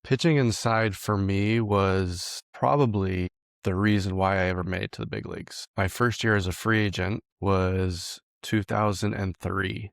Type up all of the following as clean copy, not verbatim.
Pitching inside for me was probably the reason why I ever made it to the big leagues. My first year as a free agent was 2003.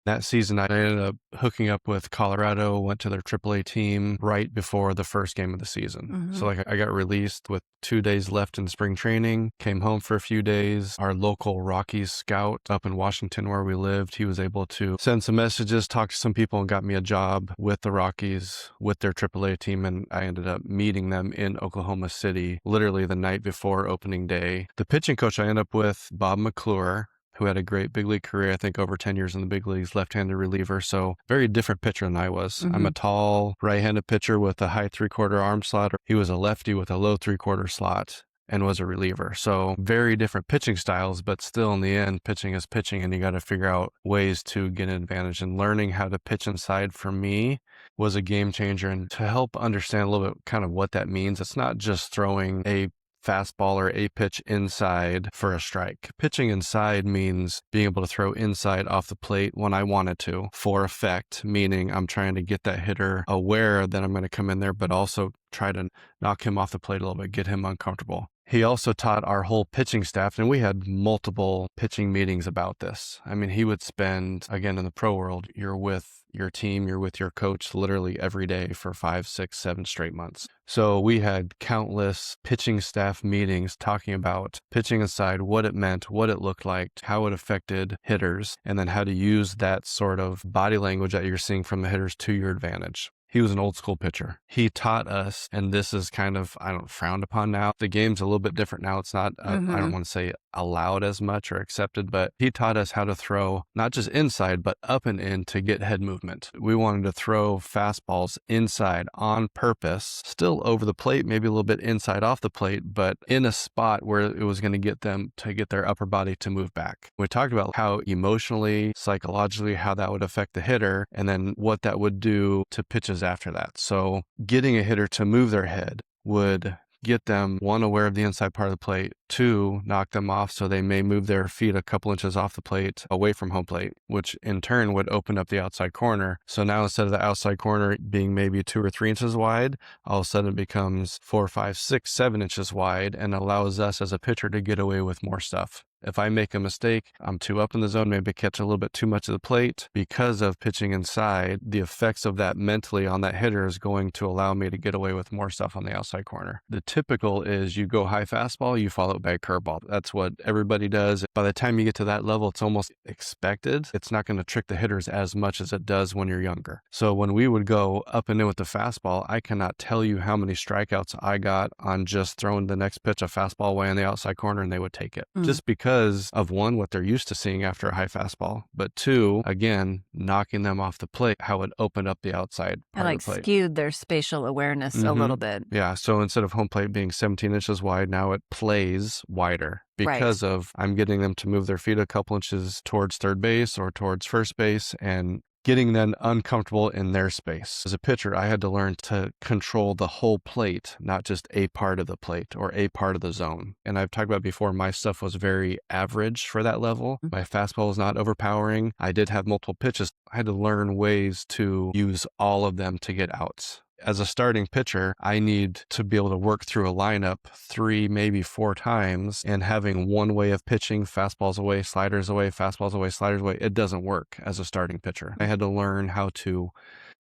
That season, I ended up hooking up with Colorado, went to their AAA team right before the first game of the season. Mhm. So I got released with 2 days left in spring training, came home for a few days. Our local Rockies scout up in Washington where we lived, he was able to send some messages, talk to some people, and got me a job with the Rockies, with their AAA team. And I ended up meeting them in Oklahoma City, literally the night before opening day. The pitching coach I ended up with, Bob McClure, who had a great big league career, I think over 10 years in the big leagues, left-handed reliever. So very different pitcher than I was. I'm a Mhm. tall right-handed pitcher with a high three-quarter arm slot. He was a lefty with a low three-quarter slot and was a reliever. So very different pitching styles, but still in the end, pitching is pitching, and you got to figure out ways to get an advantage. And learning how to pitch inside for me was a game changer. And to help understand a little bit kind of what that means, it's not just throwing a fastball or a pitch inside for a strike. Pitching inside means being able to throw inside off the plate when I wanted to for effect, meaning I'm trying to get that hitter aware that I'm going to come in there, but also try to knock him off the plate a little bit, get him uncomfortable. He also taught our whole pitching staff, and we had multiple pitching meetings about this. I mean, he would spend, again, in the pro world, you're with your team, you're with your coach literally every day for 5, 6, 7 straight months. So we had countless pitching staff meetings talking about pitching inside, what it meant, what it looked like, how it affected hitters, and then how to use that sort of body language that you're seeing from the hitters to your advantage. He was an old school pitcher. He taught us, and this is kind of, I don't frowned upon now. The game's a little bit different now. It's not, I don't Mhm. want to say allowed as much or accepted, but he taught us how to throw not just inside, but up and in to get head movement. We wanted to throw fastballs inside on purpose, still over the plate, maybe a little bit inside off the plate, but in a spot where it was going to get them to get their upper body to move back. We talked about how emotionally, psychologically, how that would affect the hitter, and then what that would do to pitches after that. So getting a hitter to move their head would get them, one, aware of the inside part of the plate, two, knock them off so they may move their feet a couple inches off the plate away from home plate, which in turn would open up the outside corner. So now instead of the outside corner being maybe 2 or 3 inches wide, all of a sudden it becomes 4, 5, 6, 7 inches wide and allows us as a pitcher to get away with more stuff. If I make a mistake, I'm too up in the zone, maybe catch a little bit too much of the plate. Because of pitching inside, the effects of that mentally on that hitter is going to allow me to get away with more stuff on the outside corner. The typical is you go high fastball, you follow it by a curveball. That's what everybody does. By the time you get to that level, it's almost expected. It's not going to trick the hitters as much as it does when you're younger. So when we would go up and in with the fastball, I cannot tell you how many strikeouts I got on just throwing the next pitch a fastball away on the outside corner and they would take it. Mm. Just because of one, what they're used to seeing after a high fastball, but two, again, knocking them off the plate, how it opened up the outside It part like of the plate. skewed their spatial awareness a little bit. Yeah. So instead of home plate being 17 inches wide, now it plays wider because of I'm getting them to move their feet a couple inches towards third base or towards first base and getting them uncomfortable in their space. As a pitcher, I had to learn to control the whole plate, not just a part of the plate or a part of the zone. And I've talked about before, my stuff was very average for that level. Mm. My fastball was not overpowering. I did have multiple pitches. I had to learn ways to use all of them to get outs. As a starting pitcher, I need to be able to work through a lineup 3, maybe 4 times, and having one way of pitching, fastballs away, sliders away, fastballs away, sliders away, it doesn't work as a starting pitcher. I had to learn how to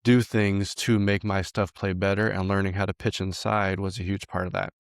do things to make my stuff play better, and learning how to pitch inside was a huge part of that.